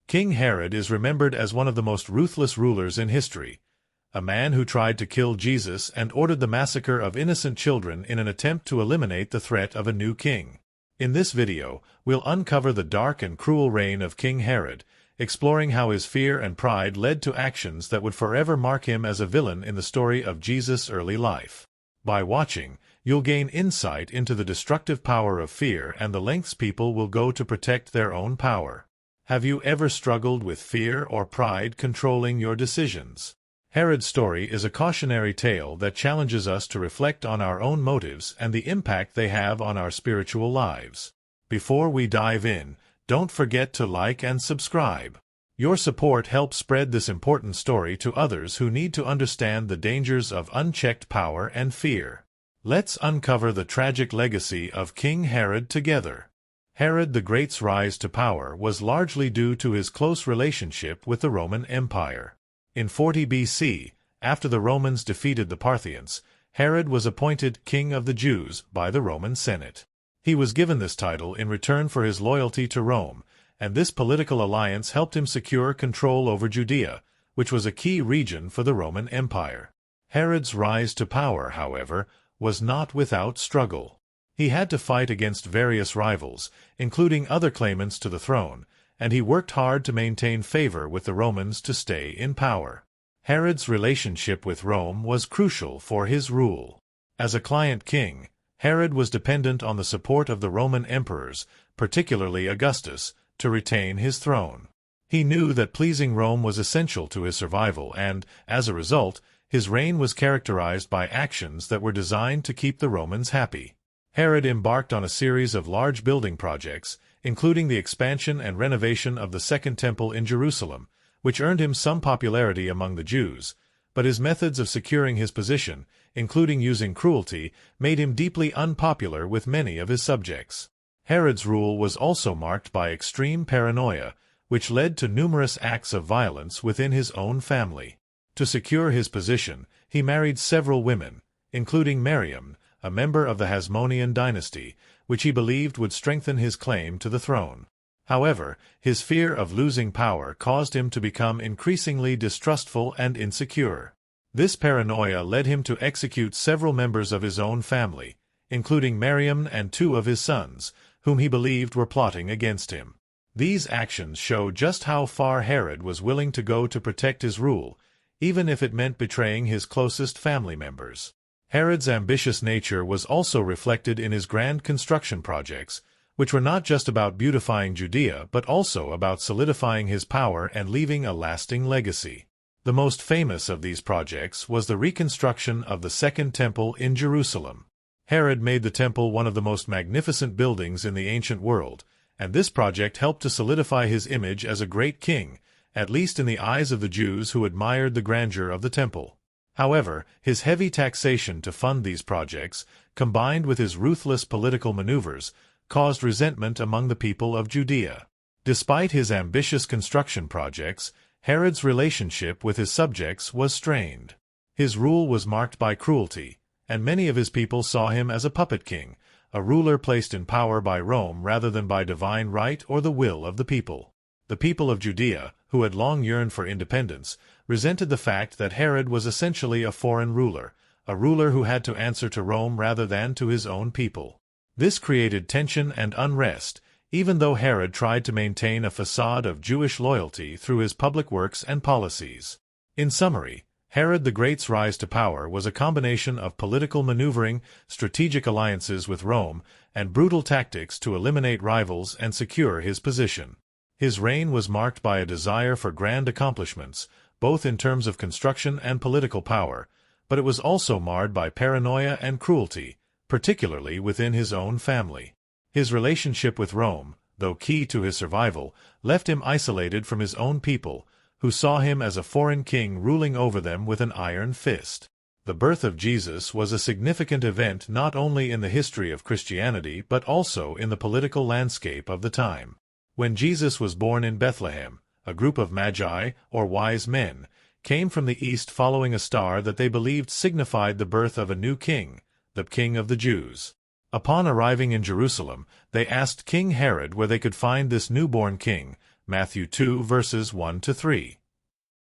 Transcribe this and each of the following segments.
King Herod is remembered as one of the most ruthless rulers in history, a man who tried to kill Jesus and ordered the massacre of innocent children in an attempt to eliminate the threat of a new king. In this video, we'll uncover the dark and cruel reign of King Herod, exploring how his fear and pride led to actions that would forever mark him as a villain in the story of Jesus' early life. By watching, you'll gain insight into the destructive power of fear and the lengths people will go to protect their own power. Have you ever struggled with fear or pride controlling your decisions? Herod's story is a cautionary tale that challenges us to reflect on our own motives and the impact they have on our spiritual lives. Before we dive in, don't forget to like and subscribe. Your support helps spread this important story to others who need to understand the dangers of unchecked power and fear. Let's uncover the tragic legacy of King Herod together. Herod the Great's rise to power was largely due to his close relationship with the Roman Empire. In 40 BC, after the Romans defeated the Parthians, Herod was appointed King of the Jews by the Roman Senate. He was given this title in return for his loyalty to Rome, and this political alliance helped him secure control over Judea, which was a key region for the Roman Empire. Herod's rise to power, however, was not without struggle. He had to fight against various rivals, including other claimants to the throne, and he worked hard to maintain favor with the Romans to stay in power. Herod's relationship with Rome was crucial for his rule. As a client king, Herod was dependent on the support of the Roman emperors, particularly Augustus, to retain his throne. He knew that pleasing Rome was essential to his survival and, as a result, his reign was characterized by actions that were designed to keep the Romans happy. Herod embarked on a series of large building projects, including the expansion and renovation of the Second Temple in Jerusalem, which earned him some popularity among the Jews, but his methods of securing his position, including using cruelty, made him deeply unpopular with many of his subjects. Herod's rule was also marked by extreme paranoia, which led to numerous acts of violence within his own family. To secure his position, he married several women, including Miriam, a member of the Hasmonean dynasty, which he believed would strengthen his claim to the throne. However, his fear of losing power caused him to become increasingly distrustful and insecure. This paranoia led him to execute several members of his own family, including Miriam and 2 of his sons, whom he believed were plotting against him. These actions show just how far Herod was willing to go to protect his rule, even if it meant betraying his closest family members. Herod's ambitious nature was also reflected in his grand construction projects, which were not just about beautifying Judea but also about solidifying his power and leaving a lasting legacy. The most famous of these projects was the reconstruction of the Second Temple in Jerusalem. Herod made the temple one of the most magnificent buildings in the ancient world, and this project helped to solidify his image as a great king, at least in the eyes of the Jews who admired the grandeur of the temple. However, his heavy taxation to fund these projects, combined with his ruthless political maneuvers, caused resentment among the people of Judea. Despite his ambitious construction projects, Herod's relationship with his subjects was strained. His rule was marked by cruelty, and many of his people saw him as a puppet king, a ruler placed in power by Rome rather than by divine right or the will of the people. The people of Judea, who had long yearned for independence, resented the fact that Herod was essentially a foreign ruler, a ruler who had to answer to Rome rather than to his own people. This created tension and unrest, even though Herod tried to maintain a facade of Jewish loyalty through his public works and policies. In summary, Herod the Great's rise to power was a combination of political maneuvering, strategic alliances with Rome, and brutal tactics to eliminate rivals and secure his position. His reign was marked by a desire for grand accomplishments, both in terms of construction and political power, but it was also marred by paranoia and cruelty, particularly within his own family. His relationship with Rome, though key to his survival, left him isolated from his own people, who saw him as a foreign king ruling over them with an iron fist. The birth of Jesus was a significant event not only in the history of Christianity but also in the political landscape of the time. When Jesus was born in Bethlehem, a group of magi, or wise men, came from the east following a star that they believed signified the birth of a new king, the King of the Jews. Upon arriving in Jerusalem, they asked King Herod where they could find this newborn king, Matthew 2 verses 1 to 3.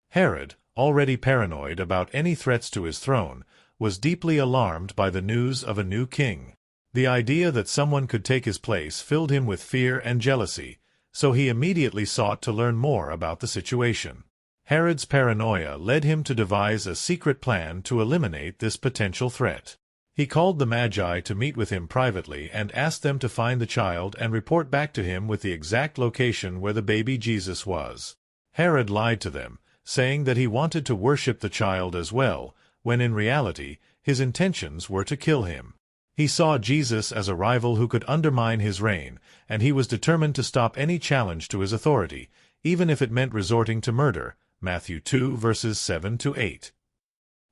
Herod, already paranoid about any threats to his throne, was deeply alarmed by the news of a new king. The idea that someone could take his place filled him with fear and jealousy, so he immediately sought to learn more about the situation. Herod's paranoia led him to devise a secret plan to eliminate this potential threat. He called the Magi to meet with him privately and asked them to find the child and report back to him with the exact location where the baby Jesus was. Herod lied to them, saying that he wanted to worship the child as well, when in reality, his intentions were to kill him. He saw Jesus as a rival who could undermine his reign, and he was determined to stop any challenge to his authority, even if it meant resorting to murder. Matthew 2 verses 7 to 8.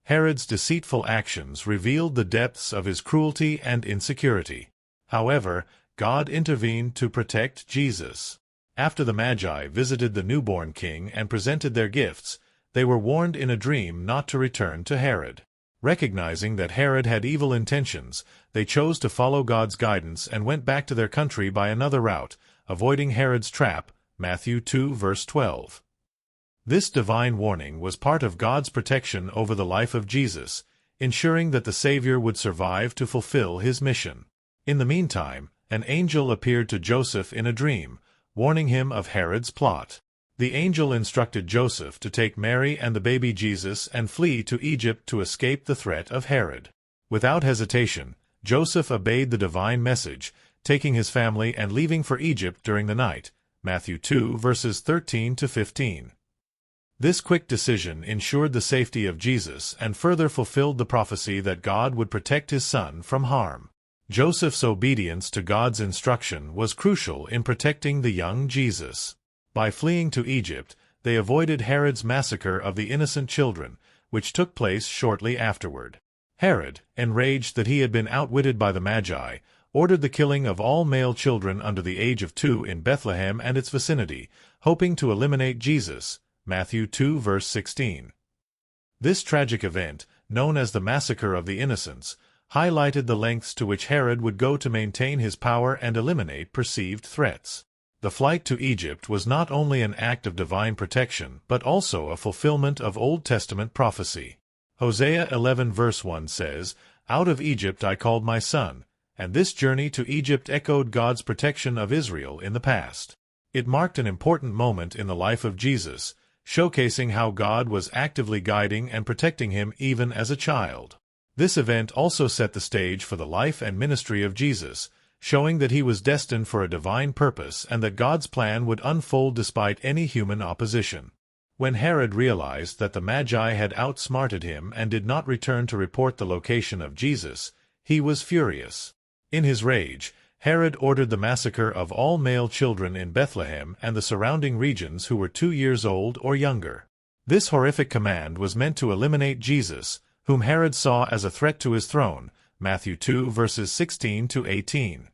Herod's deceitful actions revealed the depths of his cruelty and insecurity. However, God intervened to protect Jesus. After the Magi visited the newborn king and presented their gifts, they were warned in a dream not to return to Herod. Recognizing that Herod had evil intentions, they chose to follow God's guidance and went back to their country by another route, avoiding Herod's trap. Matthew 2 verse 12. This divine warning was part of God's protection over the life of Jesus, ensuring that the Savior would survive to fulfill his mission. In the meantime, an angel appeared to Joseph in a dream, warning him of Herod's plot. The angel instructed Joseph to take Mary and the baby Jesus and flee to Egypt to escape the threat of Herod. Without hesitation, Joseph obeyed the divine message, taking his family and leaving for Egypt during the night. Matthew 2 verses 13 to 15. This quick decision ensured the safety of Jesus and further fulfilled the prophecy that God would protect his son from harm. Joseph's obedience to God's instruction was crucial in protecting the young Jesus. By fleeing to Egypt, they avoided Herod's massacre of the innocent children, which took place shortly afterward. Herod, enraged that he had been outwitted by the Magi, ordered the killing of all male children under the age of 2 in Bethlehem and its vicinity, hoping to eliminate Jesus. Matthew 2 verse 16. This tragic event, known as the Massacre of the Innocents, highlighted the lengths to which Herod would go to maintain his power and eliminate perceived threats. The flight to Egypt was not only an act of divine protection but also a fulfillment of Old Testament prophecy. Hosea 11 verse 1 says, "Out of Egypt I called my son," and this journey to Egypt echoed God's protection of Israel in the past. It marked an important moment in the life of Jesus, showcasing how God was actively guiding and protecting him even as a child. This event also set the stage for the life and ministry of Jesus, showing that he was destined for a divine purpose and that God's plan would unfold despite any human opposition. When Herod realized that the Magi had outsmarted him and did not return to report the location of Jesus, he was furious. In his rage, Herod ordered the massacre of all male children in Bethlehem and the surrounding regions who were 2 years old or younger. This horrific command was meant to eliminate Jesus, whom Herod saw as a threat to his throne. Matthew 2 verses 16 to 18.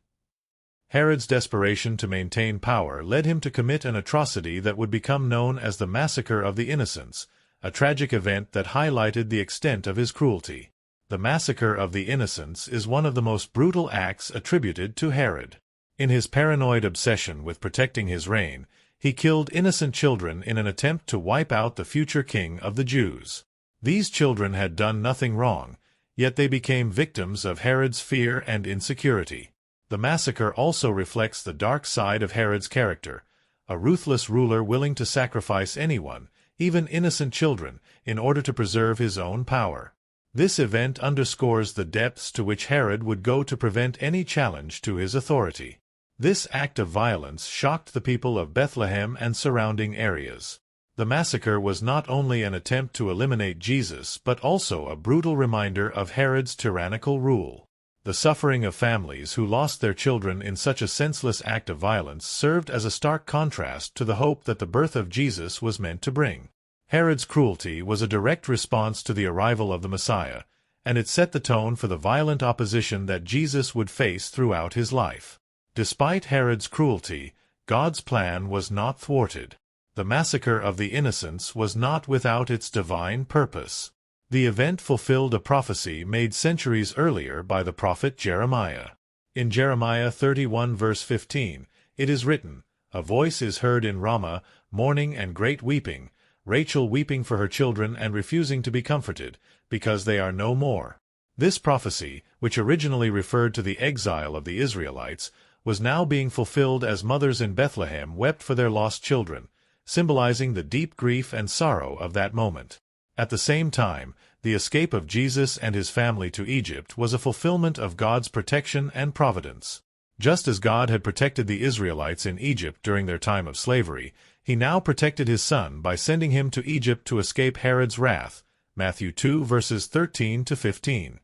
Herod's desperation to maintain power led him to commit an atrocity that would become known as the Massacre of the Innocents, a tragic event that highlighted the extent of his cruelty. The Massacre of the Innocents is one of the most brutal acts attributed to Herod. In his paranoid obsession with protecting his reign, he killed innocent children in an attempt to wipe out the future king of the Jews. These children had done nothing wrong, yet they became victims of Herod's fear and insecurity. The massacre also reflects the dark side of Herod's character, a ruthless ruler willing to sacrifice anyone, even innocent children, in order to preserve his own power. This event underscores the depths to which Herod would go to prevent any challenge to his authority. This act of violence shocked the people of Bethlehem and surrounding areas. The massacre was not only an attempt to eliminate Jesus but also a brutal reminder of Herod's tyrannical rule. The suffering of families who lost their children in such a senseless act of violence served as a stark contrast to the hope that the birth of Jesus was meant to bring. Herod's cruelty was a direct response to the arrival of the Messiah, and it set the tone for the violent opposition that Jesus would face throughout his life. Despite Herod's cruelty, God's plan was not thwarted. The Massacre of the Innocents was not without its divine purpose. The event fulfilled a prophecy made centuries earlier by the prophet Jeremiah. In Jeremiah 31 verse 15, it is written, A voice is heard in Ramah, mourning and great weeping, Rachel weeping for her children and refusing to be comforted, because they are no more. This prophecy, which originally referred to the exile of the Israelites, was now being fulfilled as mothers in Bethlehem wept for their lost children, symbolizing the deep grief and sorrow of that moment. At the same time, the escape of Jesus and his family to Egypt was a fulfillment of God's protection and providence. Just as God had protected the Israelites in Egypt during their time of slavery, he now protected his son by sending him to Egypt to escape Herod's wrath. Matthew 2 verses 13 to 15.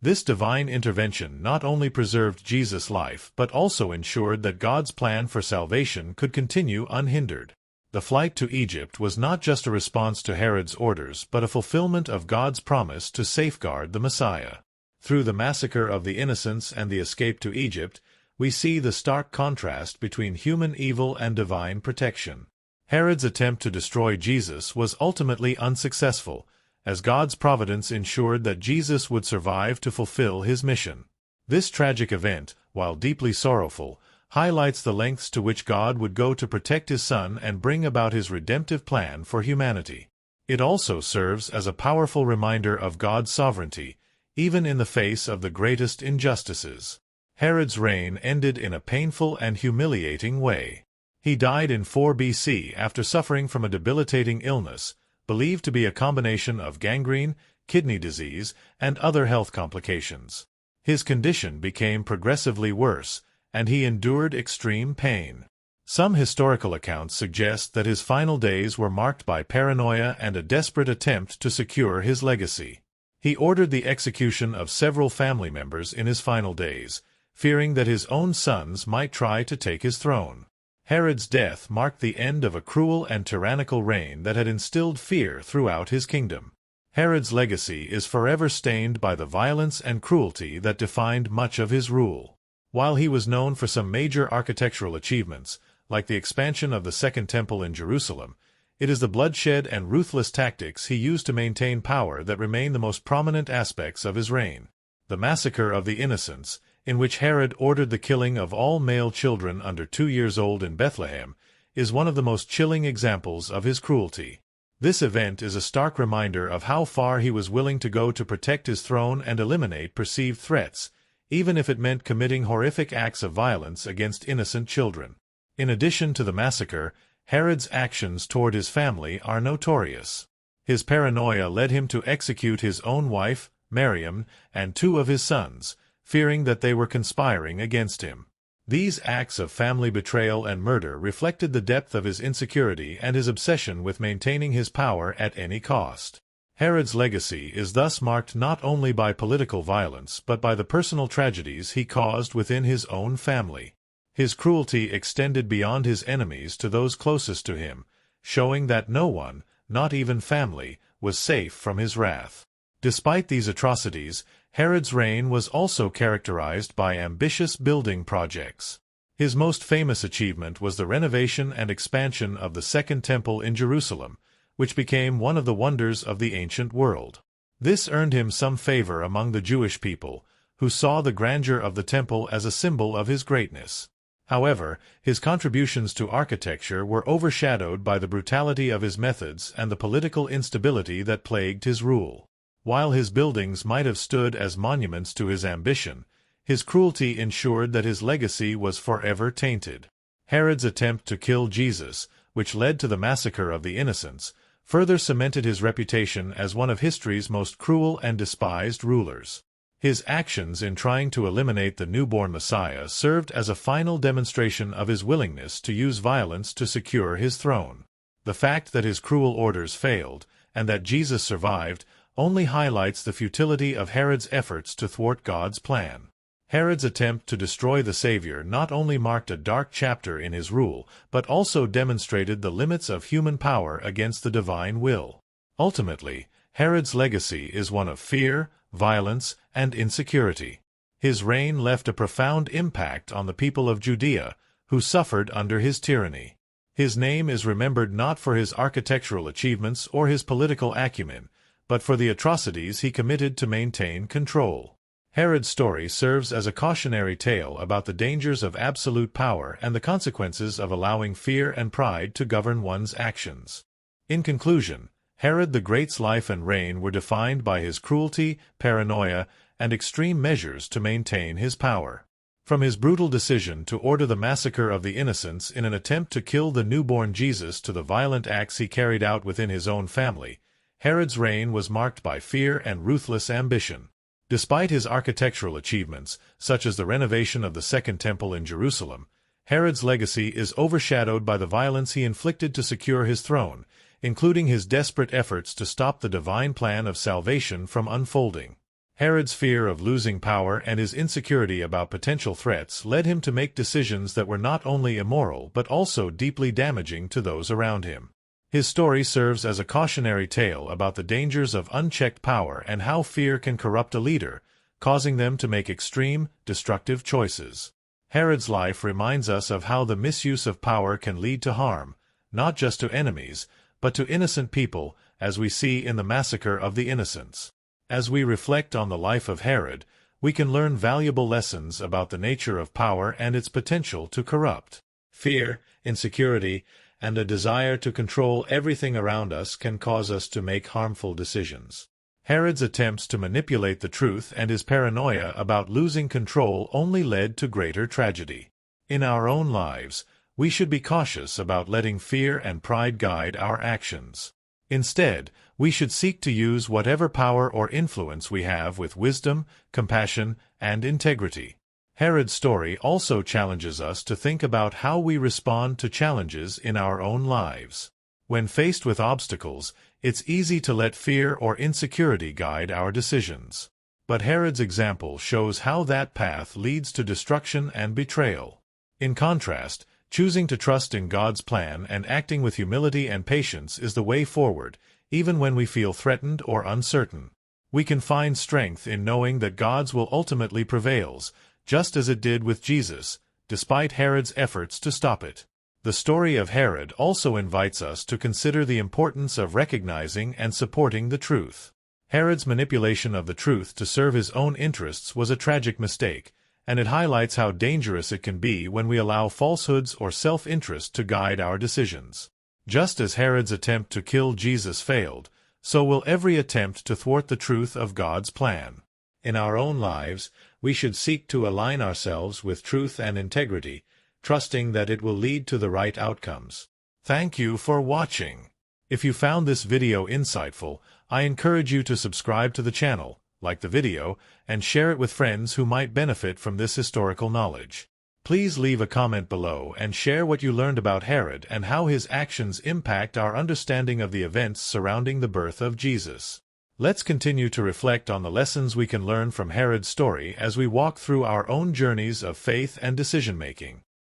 This divine intervention not only preserved Jesus' life but also ensured that God's plan for salvation could continue unhindered. The flight to Egypt was not just a response to Herod's orders but a fulfillment of God's promise to safeguard the Messiah. Through the massacre of the innocents and the escape to Egypt, we see the stark contrast between human evil and divine protection. Herod's attempt to destroy Jesus was ultimately unsuccessful, as God's providence ensured that Jesus would survive to fulfill his mission. This tragic event, while deeply sorrowful, highlights the lengths to which God would go to protect his Son and bring about his redemptive plan for humanity. It also serves as a powerful reminder of God's sovereignty, even in the face of the greatest injustices. Herod's reign ended in a painful and humiliating way. He died in 4 BC after suffering from a debilitating illness, believed to be a combination of gangrene, kidney disease, and other health complications. His condition became progressively worse, and he endured extreme pain. Some historical accounts suggest that his final days were marked by paranoia and a desperate attempt to secure his legacy. He ordered the execution of several family members in his final days, fearing that his own sons might try to take his throne. Herod's death marked the end of a cruel and tyrannical reign that had instilled fear throughout his kingdom. Herod's legacy is forever stained by the violence and cruelty that defined much of his rule. While he was known for some major architectural achievements, like the expansion of the Second Temple in Jerusalem, it is the bloodshed and ruthless tactics he used to maintain power that remain the most prominent aspects of his reign. The Massacre of the Innocents, in which Herod ordered the killing of all male children under 2 years old in Bethlehem, is one of the most chilling examples of his cruelty. This event is a stark reminder of how far he was willing to go to protect his throne and eliminate perceived threats, even if it meant committing horrific acts of violence against innocent children. In addition to the massacre, Herod's actions toward his family are notorious. His paranoia led him to execute his own wife, Miriam, and 2 of his sons, fearing that they were conspiring against him. These acts of family betrayal and murder reflected the depth of his insecurity and his obsession with maintaining his power at any cost. Herod's legacy is thus marked not only by political violence but by the personal tragedies he caused within his own family. His cruelty extended beyond his enemies to those closest to him, showing that no one, not even family, was safe from his wrath. Despite these atrocities, Herod's reign was also characterized by ambitious building projects. His most famous achievement was the renovation and expansion of the Second Temple in Jerusalem, which became one of the wonders of the ancient world. This earned him some favor among the Jewish people, who saw the grandeur of the temple as a symbol of his greatness. However, his contributions to architecture were overshadowed by the brutality of his methods and the political instability that plagued his rule. While his buildings might have stood as monuments to his ambition, his cruelty ensured that his legacy was forever tainted. Herod's attempt to kill Jesus, which led to the massacre of the innocents, further cemented his reputation as one of history's most cruel and despised rulers. His actions in trying to eliminate the newborn Messiah served as a final demonstration of his willingness to use violence to secure his throne. The fact that his cruel orders failed, and that Jesus survived, only highlights the futility of Herod's efforts to thwart God's plan. Herod's attempt to destroy the Savior not only marked a dark chapter in his rule, but also demonstrated the limits of human power against the divine will. Ultimately, Herod's legacy is one of fear, violence, and insecurity. His reign left a profound impact on the people of Judea, who suffered under his tyranny. His name is remembered not for his architectural achievements or his political acumen, but for the atrocities he committed to maintain control. Herod's story serves as a cautionary tale about the dangers of absolute power and the consequences of allowing fear and pride to govern one's actions. In conclusion, Herod the Great's life and reign were defined by his cruelty, paranoia, and extreme measures to maintain his power. From his brutal decision to order the massacre of the innocents in an attempt to kill the newborn Jesus to the violent acts he carried out within his own family, Herod's reign was marked by fear and ruthless ambition. Despite his architectural achievements, such as the renovation of the Second Temple in Jerusalem, Herod's legacy is overshadowed by the violence he inflicted to secure his throne, including his desperate efforts to stop the divine plan of salvation from unfolding. Herod's fear of losing power and his insecurity about potential threats led him to make decisions that were not only immoral but also deeply damaging to those around him. His story serves as a cautionary tale about the dangers of unchecked power and how fear can corrupt a leader, causing them to make extreme, destructive choices. Herod's life reminds us of how the misuse of power can lead to harm, not just to enemies, but to innocent people, as we see in the massacre of the innocents. As we reflect on the life of Herod, we can learn valuable lessons about the nature of power and its potential to corrupt. Fear, insecurity, and a desire to control everything around us can cause us to make harmful decisions. Herod's attempts to manipulate the truth and his paranoia about losing control only led to greater tragedy. In our own lives, we should be cautious about letting fear and pride guide our actions. Instead, we should seek to use whatever power or influence we have with wisdom, compassion, and integrity. Herod's story also challenges us to think about how we respond to challenges in our own lives. When faced with obstacles, it's easy to let fear or insecurity guide our decisions. But Herod's example shows how that path leads to destruction and betrayal. In contrast, choosing to trust in God's plan and acting with humility and patience is the way forward, even when we feel threatened or uncertain. We can find strength in knowing that God's will ultimately prevails, just as it did with Jesus, despite Herod's efforts to stop it. The story of Herod also invites us to consider the importance of recognizing and supporting the truth. Herod's manipulation of the truth to serve his own interests was a tragic mistake, and it highlights how dangerous it can be when we allow falsehoods or self-interest to guide our decisions. Just as Herod's attempt to kill Jesus failed, so will every attempt to thwart the truth of God's plan. In our own lives, we should seek to align ourselves with truth and integrity, trusting that it will lead to the right outcomes. Thank you for watching. If you found this video insightful, I encourage you to subscribe to the channel, like the video, and share it with friends who might benefit from this historical knowledge. Please leave a comment below and share what you learned about Herod and how his actions impact our understanding of the events surrounding the birth of Jesus. Let's continue to reflect on the lessons we can learn from Herod's story as we walk through our own journeys of faith and decision-making.